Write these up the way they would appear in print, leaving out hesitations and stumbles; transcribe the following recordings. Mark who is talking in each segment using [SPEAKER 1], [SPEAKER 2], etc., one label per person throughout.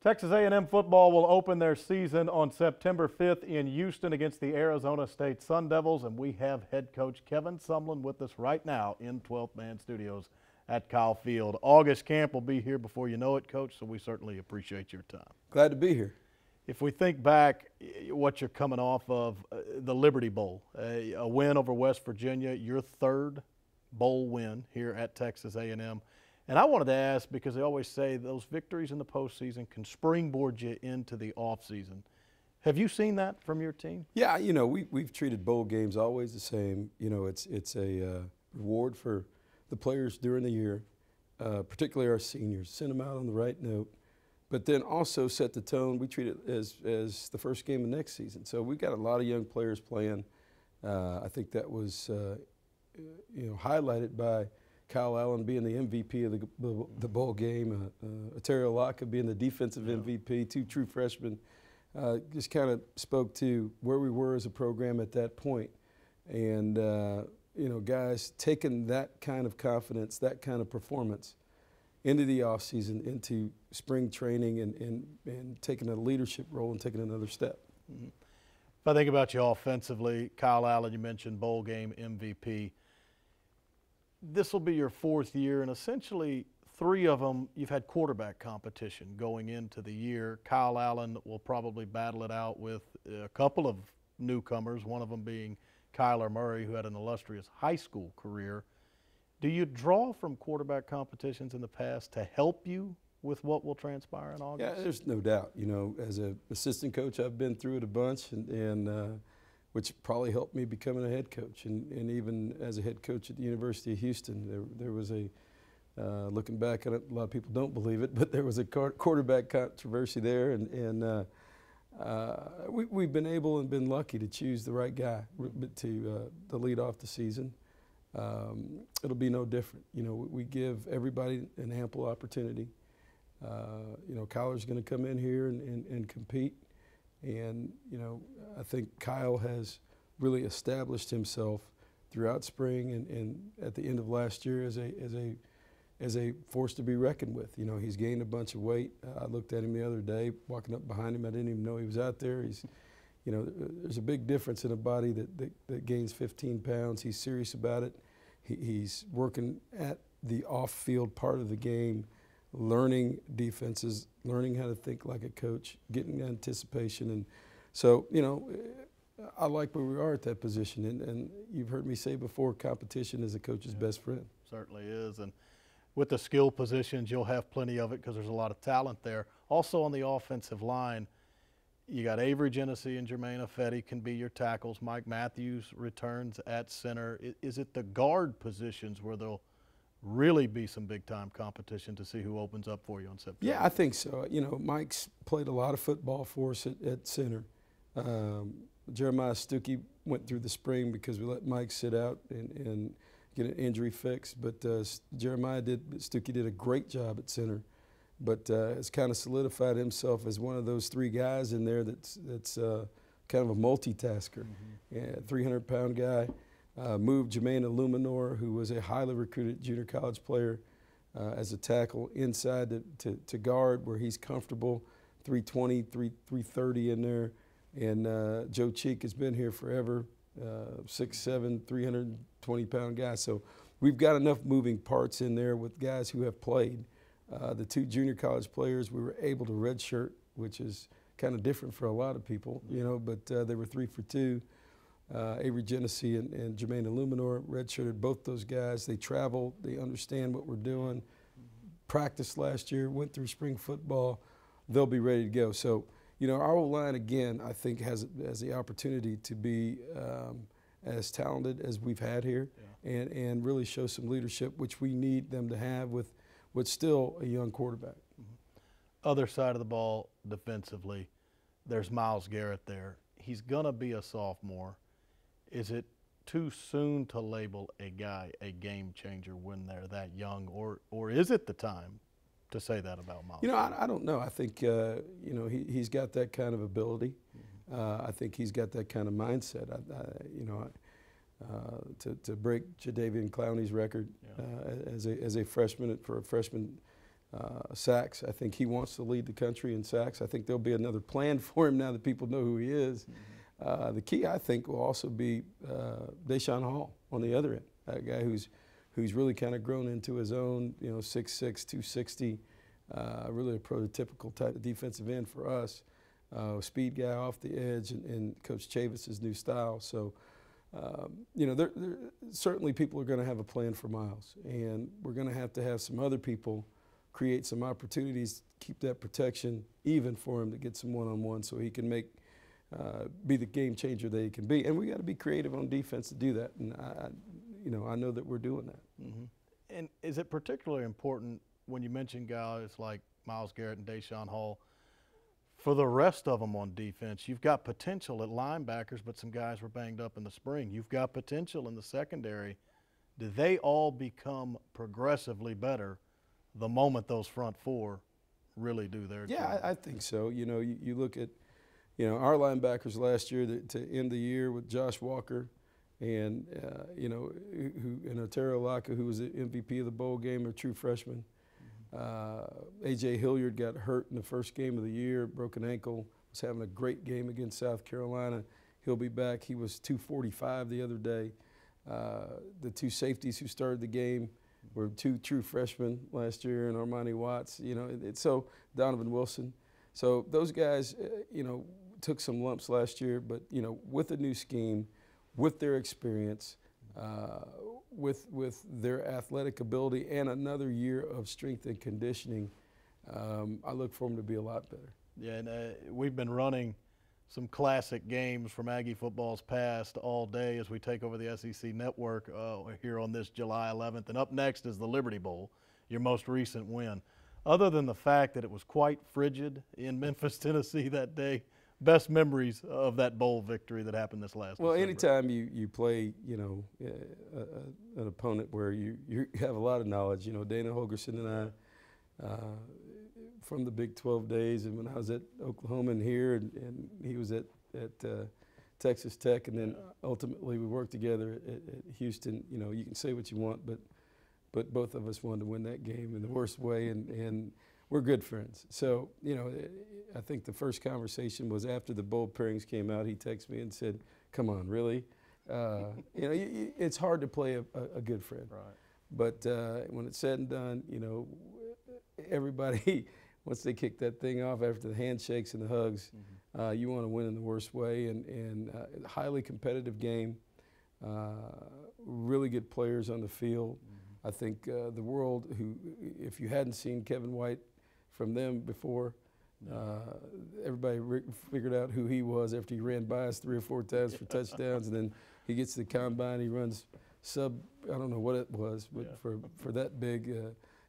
[SPEAKER 1] Texas A&M football will open their season on September 5th in Houston against the Arizona State Sun Devils, and we have head coach Kevin Sumlin with us right now in 12th Man Studios at Kyle Field. August camp will be here before you know it, Coach, so we certainly appreciate your time.
[SPEAKER 2] Glad to be here.
[SPEAKER 1] If we think back what you're coming off of, the Liberty Bowl, a win over West Virginia, your third bowl win here at Texas A&M. And I wanted to ask, because they always say those victories in the postseason can springboard you into the offseason. Have you seen that from your team?
[SPEAKER 2] Yeah, you know, we've treated bowl games always the same. You know, it's a reward for the players during the year, particularly our seniors. Send them out on the right note, but then also set the tone. We treat it as the first game of next season. So we've got a lot of young players playing. I think that was highlighted by Kyle Allen being the MVP of the bowl game, Terry Locke being the defensive MVP, two true freshmen. Just kind of spoke to where we were as a program at that point. And, guys taking that kind of confidence, that kind of performance into the offseason, into spring training and taking a leadership role and taking another step.
[SPEAKER 1] Mm-hmm. If I think about you offensively, Kyle Allen, you mentioned bowl game MVP. This will be your fourth year, and essentially three of them you've had quarterback competition going into the year. Kyle Allen will probably battle it out with a couple of newcomers, one of them being Kyler Murray, who had an illustrious high school career. Do you draw from quarterback competitions in the past to help you with what will transpire in August?
[SPEAKER 2] Yeah, there's no doubt. You know, as an assistant coach, I've been through it a bunch, and which probably helped me becoming a head coach. And even as a head coach at the University of Houston, there was a, looking back at it, a lot of people don't believe it, but there was a quarterback controversy there. And we've been able and been lucky to choose the right guy to lead off the season. It'll be no different. You know, we give everybody an ample opportunity. Kyler's going to come in here and compete. And, I think Kyle has really established himself throughout spring and at the end of last year as a force to be reckoned with. You know, he's gained a bunch of weight. I looked at him the other day, walking up behind him. I didn't even know he was out there. He's, there's a big difference in a body that gains 15 pounds. He's serious about it. He's working at the off-field part of the game, learning defenses, learning how to think like a coach, getting anticipation. And so, I like where we are at that position. And you've heard me say before, competition is a coach's best friend.
[SPEAKER 1] Certainly is. And with the skill positions, you'll have plenty of it because there's a lot of talent there. Also on the offensive line, you got Avery Genesee and Jermaine Ifedi can be your tackles. Mike Matthews returns at center. Is it the guard positions where they'll really be some big-time competition to see who opens up for you on September?
[SPEAKER 2] Yeah, I think so. Mike's played a lot of football for us at center. Jeremiah Stuckey went through the spring because we let Mike sit out and get an injury fix. But Stuckey did a great job at center. But has kind of solidified himself as one of those three guys in there that's kind of a multitasker. Mm-hmm. Yeah, 300-pound guy. Moved Jermaine Illuminor, who was a highly recruited junior college player, as a tackle inside to guard where he's comfortable, 320, 330 in there. And Joe Cheek has been here forever, 6'7", 320-pound guy. So we've got enough moving parts in there with guys who have played. The two junior college players we were able to redshirt, which is kind of different for a lot of people, but they were 3 for 2. Avery Genesee and Jermaine Illuminor redshirted both those guys. They travel, they understand what we're doing. Practiced last year, went through spring football. They'll be ready to go. So, our O-line, again, I think has the opportunity to be as talented as we've had here and really show some leadership, which we need them to have with still a young quarterback.
[SPEAKER 1] Mm-hmm. Other side of the ball defensively, there's Myles Garrett there. He's going to be a sophomore. Is it too soon to label a guy a game changer when they're that young, or is it the time to say that about Myles?
[SPEAKER 2] I don't know. I think he's got that kind of ability. Mm-hmm. I think he's got that kind of mindset. To break Jadeveon Clowney's record as a freshman for a freshman sacks. I think he wants to lead the country in sacks. I think there'll be another plan for him now that people know who he is. The key, I think, will also be Deshaun Hall on the other end, a guy who's really kind of grown into his own, 6'6", 260, really a prototypical type of defensive end for us. Speed guy off the edge, and Coach Chavis's new style. So, certainly people are going to have a plan for Miles, and we're going to have some other people create some opportunities, keep that protection even for him to get some one-on-one so he can be the game changer that he can be. And we got to be creative on defense to do that. And I know that we're doing that.
[SPEAKER 1] Mm-hmm. And is it particularly important when you mention guys like Myles Garrett and Deshaun Hall? For the rest of them on defense, you've got potential at linebackers, but some guys were banged up in the spring. You've got potential in the secondary. Do they all become progressively better the moment those front four really do their job?
[SPEAKER 2] Yeah, I think so. You look at, our linebackers last year to end the year with Josh Walker and, and Otero Laka, who was the MVP of the bowl game, a true freshman. A.J. Hilliard got hurt in the first game of the year, broken ankle, was having a great game against South Carolina. He'll be back. He was 245 the other day. The two safeties who started the game were two true freshmen last year, and Armani Watts, so Donovan Wilson. So those guys, took some lumps last year, but, with a new scheme, with their experience, with their athletic ability and another year of strength and conditioning, I look for them to be a lot better.
[SPEAKER 1] Yeah, and we've been running some classic games from Aggie football's past all day as we take over the SEC Network here on this July 11th. And up next is the Liberty Bowl, your most recent win. Other than the fact that it was quite frigid in Memphis, Tennessee that day, best memories of that bowl victory that happened this last
[SPEAKER 2] Well,
[SPEAKER 1] December?
[SPEAKER 2] anytime you play, an opponent where you have a lot of knowledge. Dana Holgerson and I, from the Big 12 days, and when I was at Oklahoma and here, and he was at Texas Tech, and then ultimately we worked together at Houston. You can say what you want, but both of us wanted to win that game in the worst way, and we're good friends. So, I think the first conversation was after the bowl pairings came out. He texted me and said, "Come on, really?" It's hard to play a good friend.
[SPEAKER 1] Right.
[SPEAKER 2] But when it's said and done, everybody, once they kick that thing off after the handshakes and the hugs, you want to win in the worst way. And highly competitive game, really good players on the field. I think the world, if you hadn't seen Kevin White from them before, everybody figured out who he was after he ran by us 3 or 4 times for touchdowns, and then he gets to the combine, he runs I don't know what it was, but for that big,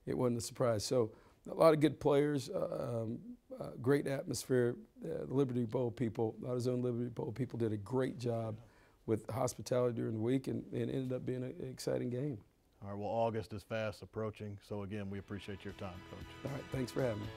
[SPEAKER 2] it wasn't a surprise. So a lot of good players, great atmosphere. The Liberty Bowl people, a lot of Zone Liberty Bowl people did a great job with hospitality during the week, and it ended up being an exciting game.
[SPEAKER 1] All right, well, August is fast approaching, so again, we appreciate your time, Coach.
[SPEAKER 2] All right, thanks for having me.